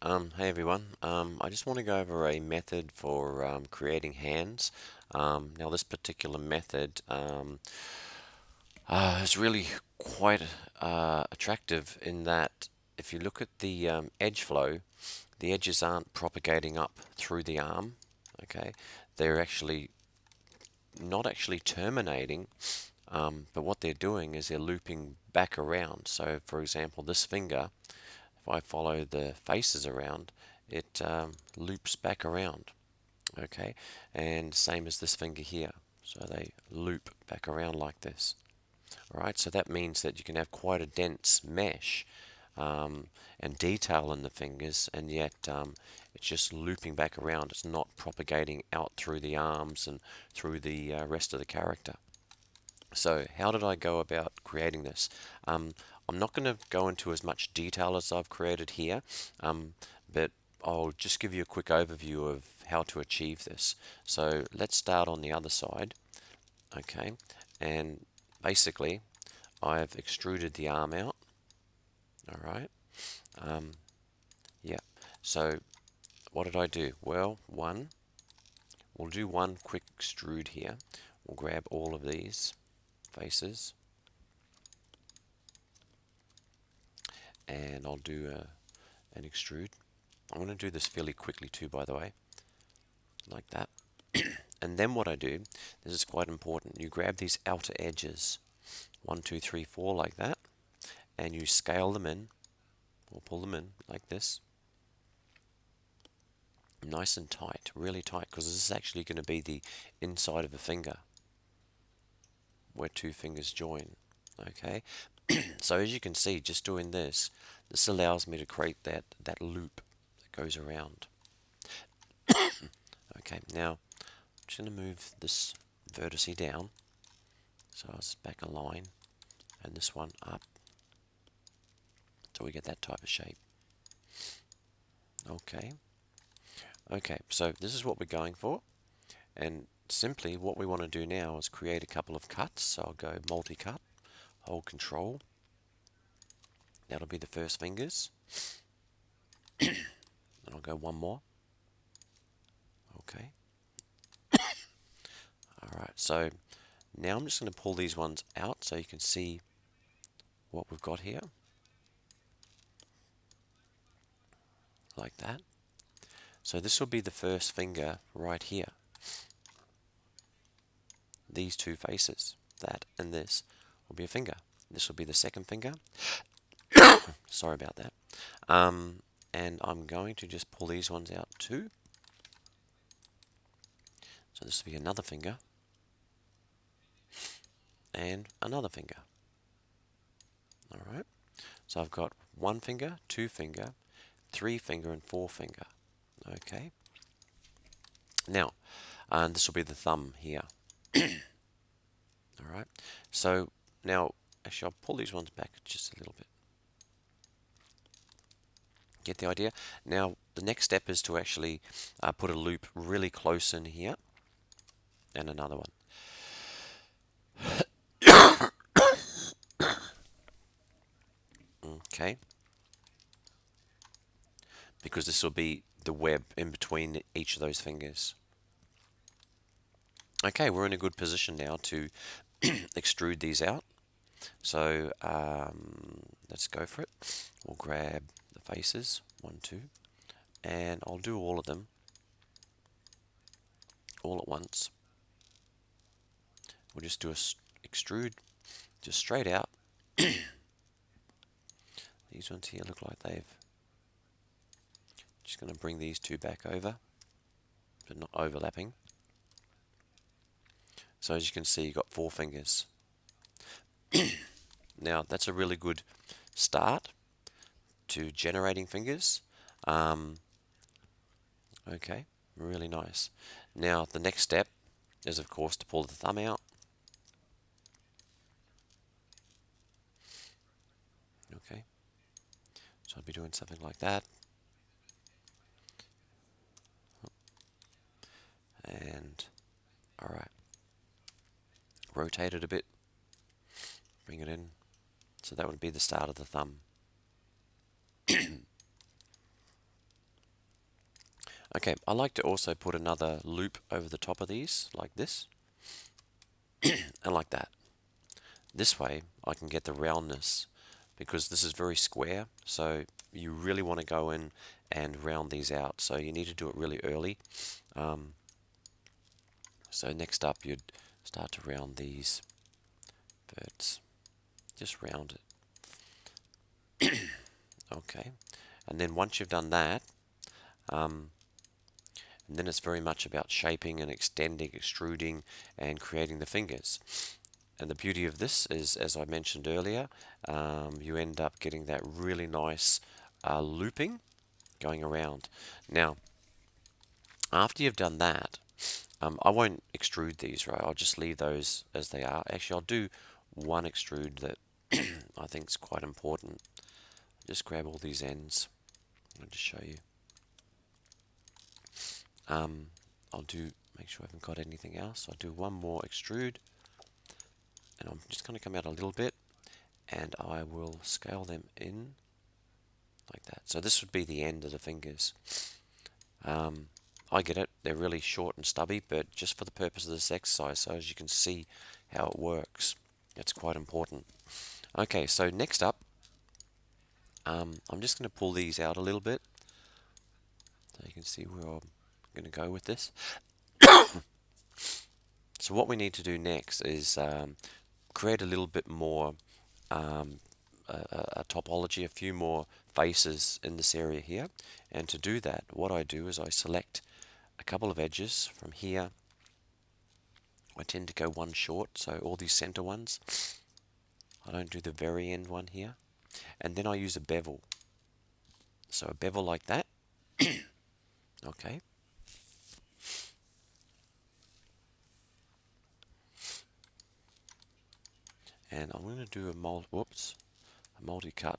Hey everyone, I just want to go over a method for creating hands. Now this particular method is really quite attractive in that if you look at the edge flow, the edges aren't propagating up through the arm, okay? They're actually not actually terminating, but what they're doing is they're looping back around. So for example, this finger, if I follow the faces around, it loops back around, okay? And same as this finger here. So they loop back around like this. All right, so that means that you can have quite a dense mesh and detail in the fingers, and yet it's just looping back around. It's not propagating out through the arms and through the rest of the character. So how did I go about creating this? I'm not going to go into as much detail as I've created here, but I'll just give you a quick overview of how to achieve this. So let's start on the other side, okay? And basically, I've extruded the arm out, all right? Yeah, so what did I do? Well, we'll do one quick extrude here. We'll grab all of these faces, and I'll do an extrude. I'm going to do this fairly quickly too, by the way, like that. And then what I do, this is quite important, you grab these outer edges, 1, 2, 3, 4, like that, and you scale them in, or pull them in, like this, nice and tight, really tight, because this is actually going to be the inside of a finger, where two fingers join, okay? So as you can see, just doing this, this allows me to create that loop that goes around. Okay, now I'm just going to move this vertice down, so it's back a line, and this one up, so we get that type of shape. Okay, okay, so this is what we're going for, and simply what we want to do now is create a couple of cuts. So I'll go multi-cut, hold control, that'll be the first fingers, and I'll go one more. Okay, alright, so now I'm just going to pull these ones out so you can see what we've got here, like that. So this will be the first finger right here. These two faces, that and this, will be a finger. This will be the second finger. Sorry about that. And I'm going to just pull these ones out too. So this will be another finger and another finger. Alright, so I've got one finger, two finger, three finger, and four finger. Okay, now, and this will be the thumb here. Alright, so now, actually I'll pull these ones back just a little bit. Get the idea? Now, the next step is to actually put a loop really close in here, and another one. Okay, because this will be the web in between each of those fingers. Okay, we're in a good position now to extrude these out. So let's go for it. We'll grab the faces, 1, 2, and I'll do all of them all at once. We'll just do a extrude just straight out. These ones here look like they've... Just going to bring these two back over, but not overlapping. So as you can see, you've got 4 fingers. Now, that's a really good start to generating fingers. Okay, really nice. Now, the next step is, of course, to pull the thumb out. Okay, so I'll be doing something like that. And, alright, rotate it a bit, bring it in. So that would be the start of the thumb. Okay, I like to also put another loop over the top of these, like this, and like that. This way, I can get the roundness, because this is very square, so you really want to go in and round these out, so you need to do it really early. So next up, you'd start to round these verts. Just round it. Okay, and then once you've done that, and then it's very much about shaping and extending, extruding, and creating the fingers. And the beauty of this is, as I mentioned earlier, you end up getting that really nice looping going around. Now, after you've done that, I won't extrude these, right? I'll just leave those as they are. Actually, I'll do one extrude that I think is quite important. Just grab all these ends. I'll just show you. I'll do, make sure I haven't got anything else. I'll do one more extrude, and I'm just going to come out a little bit, and I will scale them in like that. So this would be the end of the fingers. I get it, they're really short and stubby, but just for the purpose of this exercise, so as you can see how it works, it's quite important. Okay, so next up, I'm just going to pull these out a little bit, so you can see where I'm going to go with this. So what we need to do next is create a little bit more a topology, a few more faces in this area here. And to do that, what I do is I select a couple of edges from here. I tend to go one short, so all these center ones. I don't do the very end one here. And then I use a bevel. So a bevel like that. Okay. And I'm going to do a multi-cut.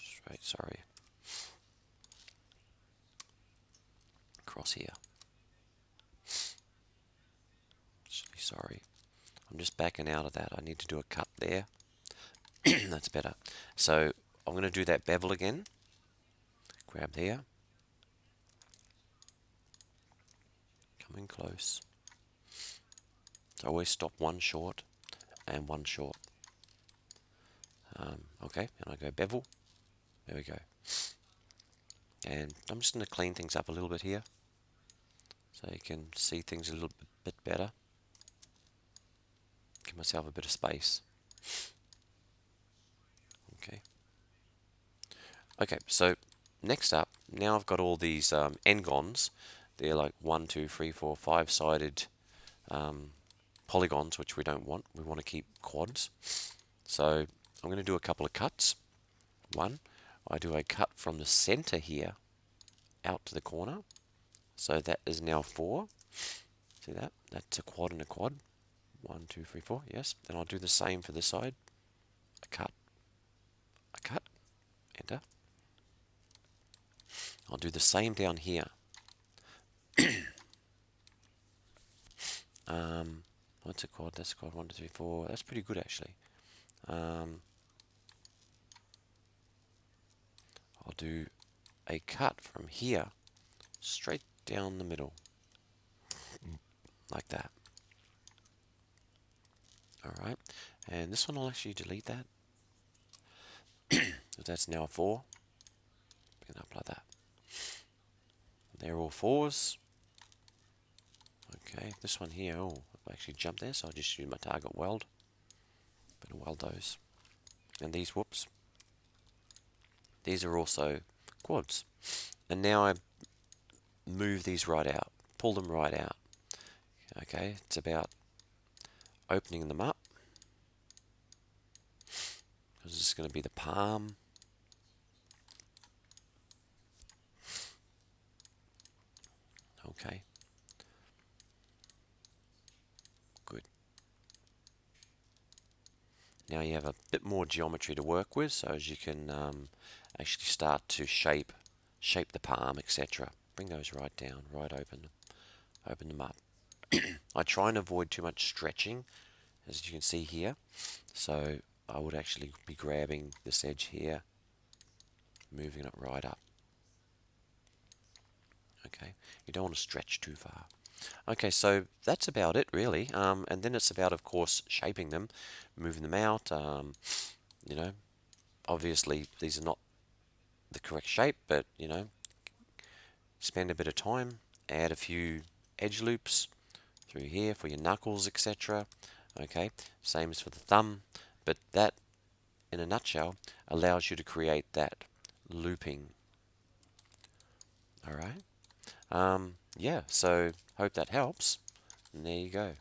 Straight, sorry. Across here. Sorry. I'm just backing out of that. I need to do a cut there. That's better. So I'm going to do that bevel again. Grab there. Come in close. So always stop one short and one short. Okay, and I go bevel. There we go. And I'm just going to clean things up a little bit here, so you can see things a little bit better. Give myself a bit of space. Okay. Okay, so next up, now I've got all these n-gons. They're like 1, 2, 3, 4, 5-sided polygons, which we don't want. We want to keep quads. So I'm going to do a couple of cuts. One, I do a cut from the center here out to the corner. So that is now 4. See that? That's a quad and a quad. 1, 2, 3, 4. Yes. Then I'll do the same for this side. A cut. A cut. Enter. I'll do the same down here. What's a quad? That's a quad. 1, 2, 3, 4. That's pretty good actually. I'll do a cut from here straight down the middle, like that. Alright, and this one I'll actually delete that. So that's now a 4. Bring it up like that. They're all 4s. Okay, this one here, oh, I actually jumped there, so I'll just use my target weld. Better weld those. And these, whoops, these are also quads. And now I move these right out, pull them right out. Okay, it's about opening them up, because this is going to be the palm. Okay. Good. Now you have a bit more geometry to work with, so as you can actually start to shape the palm, etc. Bring those right down, right open them up. I try and avoid too much stretching, as you can see here. So I would actually be grabbing this edge here, moving it right up. Okay, you don't want to stretch too far. Okay, so that's about it really. And then it's about, of course, shaping them, moving them out. You know, obviously these are not the correct shape, but spend a bit of time, add a few edge loops through here for your knuckles, etc. Okay, same as for the thumb, but that, in a nutshell, allows you to create that looping. All right. Yeah, so hope that helps. And there you go.